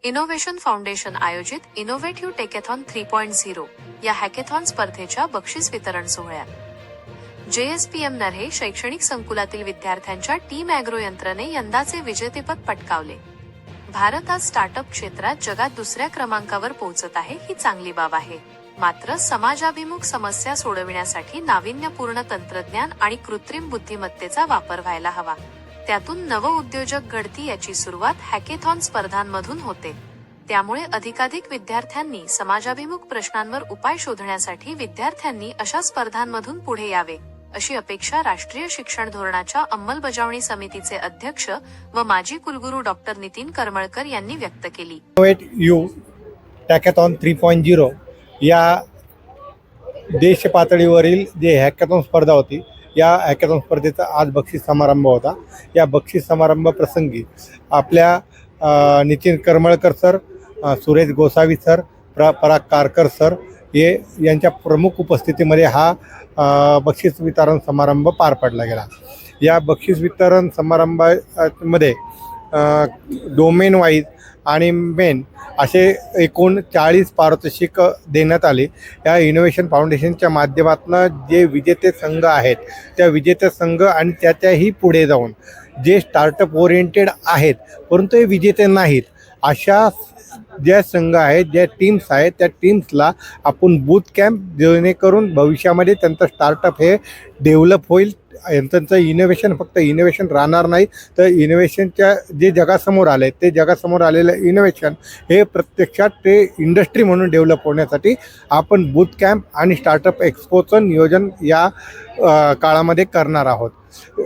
Innovation foundation आयोजित innovative टेकॅथॉन 3.0 या hackathon स्पर्धेच्या बक्षीस वितरण सोहळ्यात JSPM नर्हे शैक्षणिक संकुलातील विद्यार्थ्यांच्या टीम ॲग्रो यंत्रने यंदाचे विजेतेपद पटकावले. भारत आज स्टार्टअप क्षेत्रात जगात दुसऱ्या क्रमांकावर पोहोचत आहे ही चांगली बाब आहे. मात्र समाजाभिमुख समस्या सोडविण्यासाठी नाविन्यपूर्ण तंत्रज्ञान आणि कृत्रिम बुद्धिमत्तेचा वापर व्हायला हवा. त्यातून नवउद्योजक घडती याची सुरुवात हॅकेथॉन स्पर्धांमधून होते. त्यामुळे अधिकाधिक विद्यार्थ्यांनी समाजाभिमुख प्रश्नांवर उपाय शोधण्यासाठी विद्यार्थ्यांनी अशा स्पर्धांमधून पुढे यावे अशी अपेक्षा राष्ट्रीय शिक्षण धोरणाच्या अंमलबजावणी समितीचे अध्यक्ष व माजी कुलगुरू डॉक्टर नितीन करमळकर यांनी व्यक्त केली. हॅकेथॉन 3.0 या देश पातळीवरील जे हॅकेथॉन स्पर्धा होती, या हॅकेथॉन स्पर्धेचा आज बक्षीस समारंभ होता. या बक्षीस समारंभ प्रसंगी आपल्या नितीन करमळकर सर, सुरेश गोसावी सर, पराग कारकर सर यांच्या प्रमुख उपस्थितीमध्ये हा बक्षीस वितरण समारंभ पार पाडला गेला. या बक्षीस वितरण समारंभामध्ये डोमेन वाईज आणि मेन असे एकूण 40 पारितोषिक देण्यात आले. या इनोव्हेशन फाउंडेशनच्या माध्यमातून जे विजेते संघ आहेत, त्या विजेते संघ आणि त्याच्याही पुढे जाऊन जे स्टार्टअप ओरिएंटेड आहेत परंतु हे विजेते नाहीत, अशा ज्या संघ आहेत, ज्या टीम्स आहेत, त्या टीम्सला आपण बूथ कॅम्प जेणेकरून भविष्यामध्ये त्यांचं स्टार्टअप हे डेव्हलप होईल. त्यांचं इनोव्हेशन फक्त इनोव्हेशन राहणार नाही, तर इनोव्हेशनच्या जे जगासमोर आले ते जगासमोर आलेलं इनोव्हेशन हे प्रत्यक्षात ते इंडस्ट्री म्हणून डेव्हलप होण्यासाठी आपण बूथ कॅम्प आणि स्टार्टअप एक्सपोचं नियोजन या काळामध्ये करणार आहोत.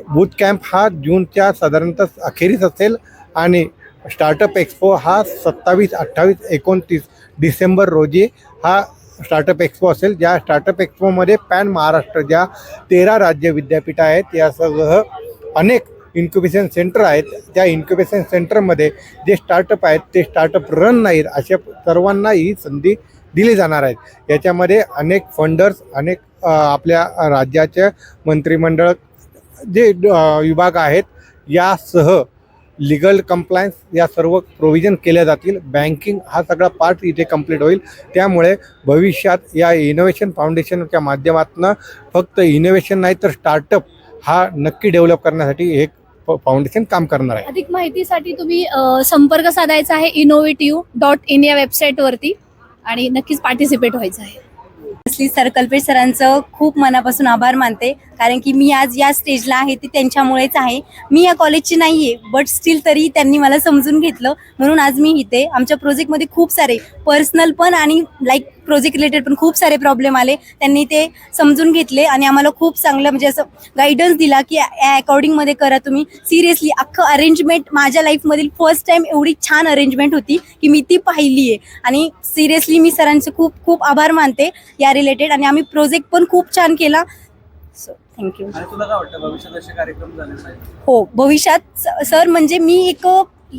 बूथ कॅम्प हा जूनच्या साधारणतः अखेरीस असेल आणि स्टार्टअप एक्सपो हा 27, 28, 29 डिसेंबर रोजी हा स्टार्टअप एक्सपो असेल. ज्या स्टार्टअप एक्सपोमध्ये पॅन महाराष्ट्र ज्या 13 राज्य विद्यापीठ आहेत यासह अनेक इन्क्युबेशन सेंटर आहेत. त्या इन्क्युबेशन सेंटरमध्ये जे स्टार्टअप आहेत ते स्टार्टअप रन नाहीत अशा सर्वांना ही संधी दिली जाणार आहेत. याच्यामध्ये अनेक फंडर्स, अनेक आपल्या राज्याचे मंत्रिमंडळ जे विभाग आहेत यासह लीगल कंप्लायन्स या सर्व प्रोव्हिजन केल्या जातील. बँकिंग हा सगळा पार्ट इथे कंप्लीट होईल. त्यामुळे भविष्यात या इनोव्हेशन फाउंडेशनच्या माध्यमातून फक्त इनोव्हेशन नाही तर स्टार्टअप हा नक्की डेव्हलप करण्यासाठी एक फाउंडेशन काम करणार आहे. अधिक माहितीसाठी तुम्ही संपर्क साधायचा आहे innovative.in या वेबसाईटवरती आणि नक्कीच पार्टिसिपेट व्हायचं आहे. सर कल्पेश सरांचं खूप मनापासून आभार मानते, कारण की मी आज या स्टेजला आहे ती त्यांच्यामुळेच आहे. मी या कॉलेजची नाही आहे, बट स्टील तरी त्यांनी मला समजून घेतलं म्हणून आज मी इथे. आमच्या प्रोजेक्टमध्ये खूप सारे पर्सनल पण आणि लाईक प्रोजेक्ट रिलेटेड पण खूप सारे प्रॉब्लेम आले. त्यांनी ते समजून घेतले आणि आम्हाला खूप चांगलं म्हणजे असं गायडन्स दिला की या अकॉर्डिंगमध्ये करा तुम्ही. सिरियसली अख्खं अरेंजमेंट माझ्या लाईफमधील फर्स्ट टाईम एवढी छान अरेंजमेंट होती की मी ती पाहिली आहे. आणि सिरियसली मी सरांचे खूप खूप आभार मानते या रिलेटेड. आणि आम्ही प्रोजेक्ट पण खूप छान केला. So thank you. तुला काय वाटतं भविष्यात असे कार्यक्रम झाले पाहिजे? हो, भविष्यात सर म्हणजे मी एक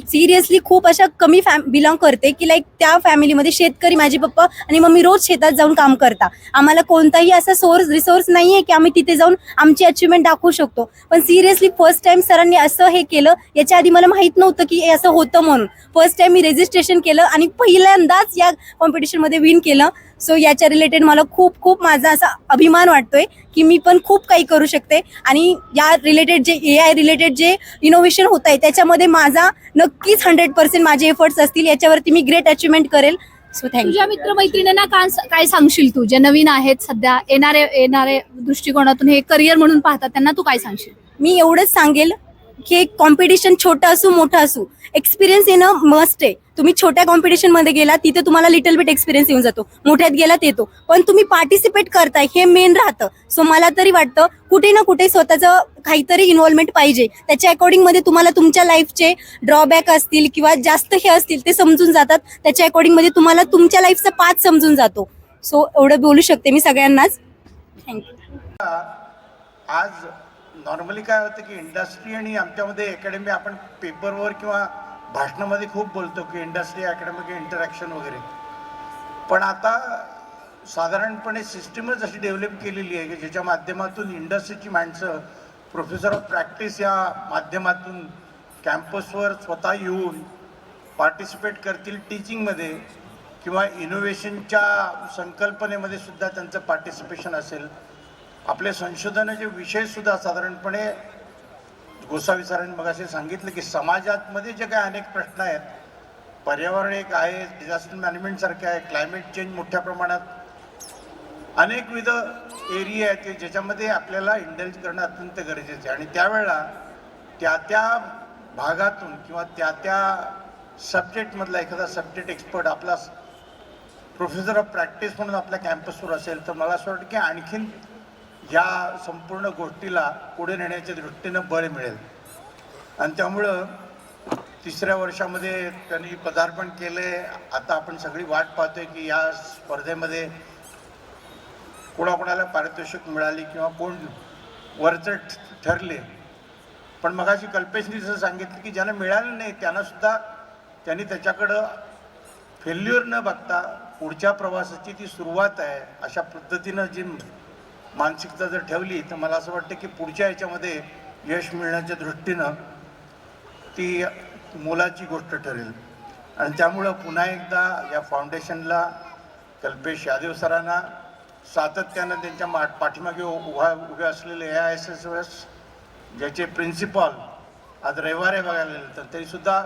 सिरियसली खूप अशा कमी बिलॉंग करते की लाईक त्या फॅमिलीमध्ये शेतकरी माझे पप्पा आणि मम्मी रोज शेतात जाऊन काम करता. आम्हाला कोणताही असा रिसोर्स नाही आहे की आम्ही तिथे जाऊन आमची अचिव्हमेंट दाखवू शकतो. पण सिरियसली फर्स्ट टाइम सरांनी असं हे केलं. याच्या आधी मला माहीत नव्हतं की हे असं होतं म्हणून. फर्स्ट टाइम मी रजिस्ट्रेशन केलं आणि पहिल्यांदाच या कॉम्पिटिशनमध्ये विन केलं. सो याच्या रिलेटेड मला खूप खूप माझा असा अभिमान वाटतोय की मी पण खूप काही करू शकते. आणि या रिलेटेड जे AI रिलेटेड जे इनोव्हेशन होत आहे त्याच्यामध्ये माझा नक्कीच 100% माझे एफर्ट्स असतील. याच्यावरती मी ग्रेट अचिव्हमेंट करेल. So thank you. तुझ्या मित्रमैत्रिणींना काय सांगशील तू, जे नवीन आहेत सध्या येणारे दृष्टिकोनातून हे करिअर म्हणून पाहतात, त्यांना तू काय सांगशील? मी एवढंच सांगेल की कॉम्पिटिशन छोटं असू मोठं असू, एक्सपिरियन्स येणं मस्ट आहे. तुम्ही छोट्या कॉम्पिटिशनमध्ये गेला तिथे तुम्हाला लिटल बिट एक्सपिरियन्स येऊन जातो, मोठ्यात गेलात येतो, पण तुम्ही पार्टिसिपेट करताय हे मेन राहतं. सो मला तरी वाटतं कुठे ना कुठे स्वतःचं काहीतरी इन्व्हॉल्वमेंट पाहिजे. त्याच्या अकॉर्डिंगमध्ये तुम्हाला तुमच्या लाईफचे ड्रॉबॅक असतील किंवा जास्त हे असतील ते समजून जातात. त्याच्या अकॉर्डिंगमध्ये तुम्हाला तुमच्या लाईफचा पाथ समजून जातो. सो एवढं बोलू शकते मी सगळ्यांनाच. थँक्यू. आज नॉर्मली काय होतं की इंडस्ट्री आणि आमच्यामध्ये अकॅडमी आपण पेपरवर किंवा भाषणामध्ये खूप बोलतो की इंडस्ट्री अकॅडमिक इंटरॅक्शन वगैरे, पण आता साधारणपणे सिस्टीमच अशी डेव्हलप केलेली आहे की ज्याच्या माध्यमातून इंडस्ट्रीची माणसं प्रोफेसर ऑफ प्रॅक्टिस या माध्यमातून कॅम्पसवर स्वतः येऊन पार्टिसिपेट करतील टीचिंगमध्ये किंवा इनोव्हेशनच्या संकल्पनेमध्ये सुद्धा त्यांचं पार्टिसिपेशन असेल. आपले संशोधनाचे विषयसुद्धा साधारणपणे गोसावी सरांनी मगाशी सांगितलं की समाजामध्ये जे काही अनेक प्रश्न आहेत, पर्यावरण एक आहे, डिझास्टर मॅनेजमेंटसारखे आहे, क्लायमेट चेंज मोठ्या प्रमाणात, अनेकविध एरिया आहेत की ज्याच्यामध्ये आपल्याला इंडल्ज करणं अत्यंत गरजेचं आहे. आणि त्यावेळेला त्या भागातून किंवा त्या सब्जेक्टमधला एखादा सब्जेक्ट एक्सपर्ट आपला प्रोफेसर ऑफ प्रॅक्टिस म्हणून आपल्या कॅम्पसवर असेल तर मला असं वाटतं की आणखीन या संपूर्ण गोष्टीला पुढे नेण्याच्या दृष्टीनं बळ मिळेल. आणि त्यामुळं 3ऱ्या वर्षामध्ये त्यांनी पदार्पण केले. आता आपण सगळी वाट पाहतोय की या स्पर्धेमध्ये कोणाकोणाला पारितोषिक मिळाली किंवा कोण वरचढ ठरले. पण मगाशी कल्पेशनी जसं सांगितलं की ज्यांना मिळालं नाही त्यांनी त्याच्याकडं फेल्युअर न बघता पुढच्या प्रवासाची ती सुरुवात आहे अशा पद्धतीनं जी मानसिकता जर ठेवली तर मला असं वाटतं की पुढच्या याच्यामध्ये यश मिळण्याच्या दृष्टीनं ती मोलाची गोष्ट ठरेल. आणि त्यामुळं पुन्हा एकदा या फाउंडेशनला कल्पेश यादव सरांना सातत्यानं त्यांच्या पाठीमागे उभे असलेले AISSOS ज्याचे प्रिन्सिपॉल आज रविवारी बघायला गेले तर तरीसुद्धा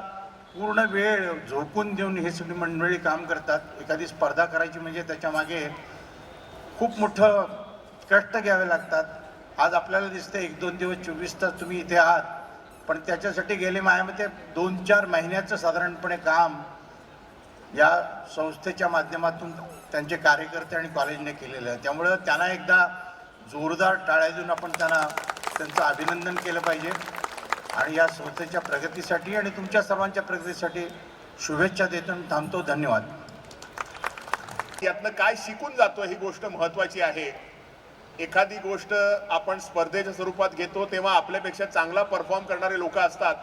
पूर्ण वेळ झोकून देऊन हे सगळी मंडळी काम करतात. एखादी स्पर्धा करायची म्हणजे त्याच्यामागे खूप मोठं कष्ट घ्यावे लागतात. आज आपल्याला दिसतं 1-2 दिवस 24 तास तुम्ही इथे आहात, पण त्याच्यासाठी गेले माझ्यामध्ये 2-4 महिन्याचं साधारणपणे काम या संस्थेच्या माध्यमातून त्यांचे कार्यकर्ते आणि कॉलेजने केलेलं आहे. त्यामुळं त्यांना एकदा जोरदार टाळ्या देऊन आपण त्यांचं अभिनंदन केलं पाहिजे. आणि या संस्थेच्या प्रगतीसाठी आणि तुमच्या सर्वांच्या प्रगतीसाठी शुभेच्छा देतो. थांबतो. धन्यवाद. यातनं काय शिकून जातो ही गोष्ट महत्त्वाची आहे. एखादी गोष्ट आपण स्पर्धेच्या स्वरूपात घेतो तेव्हा आपल्यापेक्षा चांगला परफॉर्म करणारे लोक असतात,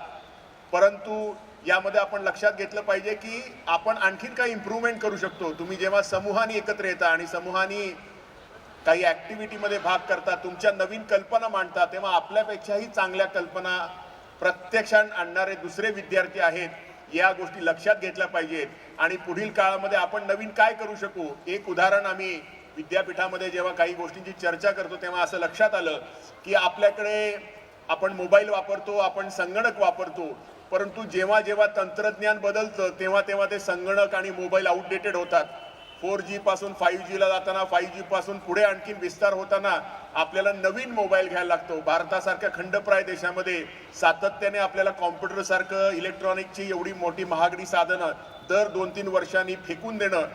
परंतु यामध्ये आपण लक्षात घेतलं पाहिजे की आपण आणखीन काही इम्प्रूव्हमेंट करू शकतो. तुम्ही जेव्हा समूहाने एकत्र येता आणि समूहाने काही ॲक्टिव्हिटीमध्ये भाग करता, तुमच्या नवीन कल्पना मांडता, तेव्हा आपल्यापेक्षाही चांगल्या कल्पना प्रत्यक्षात आणणारे दुसरे विद्यार्थी आहेत. या गोष्टी लक्षात घेतल्या पाहिजेत आणि पुढील काळामध्ये आपण नवीन काय करू शकू. एक उदाहरण, आम्ही विद्यापीठामध्ये जेव्हा काही गोष्टींची चर्चा करतो तेव्हा असं लक्षात आलं की आपल्याकडे आपण मोबाईल वापरतो, आपण संगणक वापरतो, परंतु जेव्हा जेव्हा तंत्रज्ञान बदलतं तेव्हा ते संगणक आणि मोबाईल आउटडेटेड होतात. 4G पासून 5Gला जाताना, 5G पासून पुढे आणखीन विस्तार होताना आपल्याला नवीन मोबाईल घ्यायला लागतो. भारतासारख्या खंडप्राय देशामध्ये सातत्याने आपल्याला कॉम्प्युटरसारखं इलेक्ट्रॉनिकची एवढी मोठी महागडी साधनं दर 2-3 वर्षांनी फेकून देणं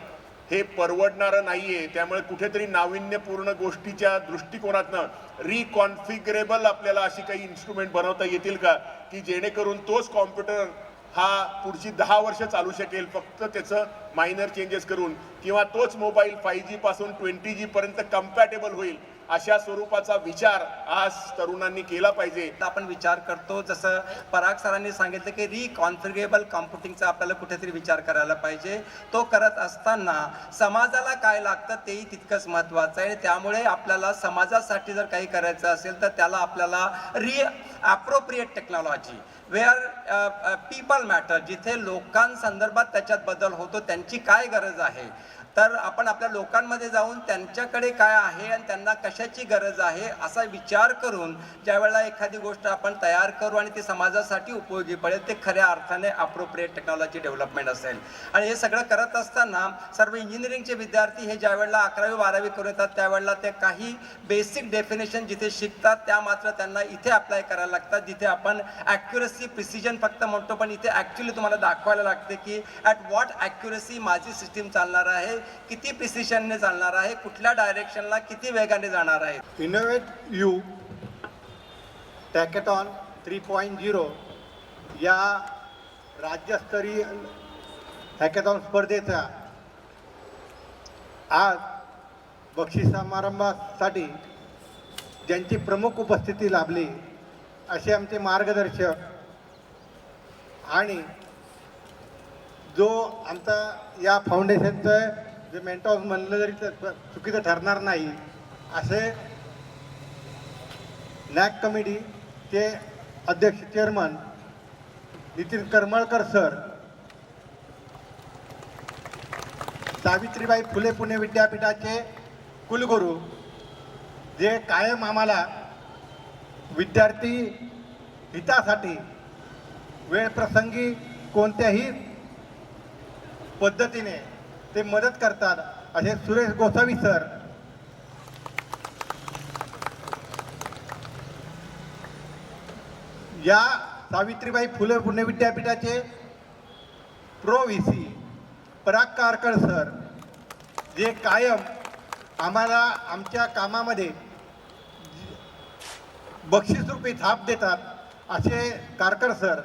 हे परवडणारं नाहीये. त्यामुळे कुठेतरी नाविन्यपूर्ण गोष्टीच्या दृष्टिकोनातनं रिकॉन्फिगरेबल आपल्याला अशी काही इन्स्ट्रुमेंट बनवता येतील का की जेणेकरून तोच कॉम्प्युटर हा पुढची 10 वर्ष चालू शकेल, फक्त त्याचं मायनर चेंजेस करून, किंवा तोच मोबाईल 5G पासून 20G पर्यंत कम्पॅटेबल होईल. अशा स्वरूपाचा विचार आज तरुणांनी केला पाहिजे. आपण विचार करतो, जसं पराग सरांनी सांगितलं की रिकॉन्फिगरेबल कॉम्प्युटिंगचा आपल्याला कुठेतरी विचार करायला पाहिजे. तो करत असताना समाजाला काय लागतं तेही तितकंच महत्त्वाचं आहे. त्यामुळे आपल्याला समाजासाठी जर काही करायचं असेल तर त्याला आपल्याला appropriate technology where people matter, जिथे लोकांसंदर्भात त्याच्यात बदल होतो, त्यांची काय गरज आहे, तर आपण आपल्या लोकांमध्ये जाऊन त्यांच्याकडे काय आहे आणि त्यांना कशाची गरज आहे असा विचार करून ज्या वेळेला एखादी गोष्ट आपण तयार करू आणि ती समाजासाठी उपयोगी पडेल, ते खऱ्या अर्थाने अप्रोप्रिएट टेक्नॉलॉजी डेव्हलपमेंट असेल. आणि हे सगळं करत असताना सर्व इंजिनिअरिंगचे विद्यार्थी हे ज्या वेळेला 11वी-12वी करू येतात त्यावेळेला ते काही बेसिक डेफिनेशन जिथे शिकतात त्या मात्र त्यांना इथे अप्लाय करायला लागतात, जिथे आपण ॲक्युरसी प्रिसिजन फक्त म्हणतो, पण इथे ॲक्च्युली तुम्हाला दाखवायला लागते की ॲट व्हॉट ॲक्युरसी माझी सिस्टीम चालणार आहे, किती प्रिसिशनने चालणार आहे, कुठल्या डायरेक्शनला किती वेगाने जाणार आहे. इनोव्हेट यू हॅकेथॉन 3.0 या राज्यस्तरीय हॅकेथॉन स्पर्धेचा आज बक्षीस समारंभासाठी ज्यांची प्रमुख उपस्थिती लाभली असे आमचे मार्गदर्शक आणि जो आमचा या फाउंडेशनचं जे मेंटॉर्स म्हणलं जरी चुकीचं ठरणार नाही असे नॅक कमिटीचे अध्यक्ष चेअरमन नितीन करमळकर सर सावित्रीबाई फुले पुणे विद्यापीठाचे कुलगुरू जे कायम आम्हाला विद्यार्थी हितासाठी वेळप्रसंगी कोणत्याही पद्धतीने ते मदत करतात असे सुरेश गोसावी सर, या सावित्रीबाई फुले पुणे विद्यापीठाचे प्रो व्ही सी पराग कारकळ सर, जे कायम आम्हाला आमच्या कामामध्ये बक्षीसरूपी थाप देतात असे कारकळ सर,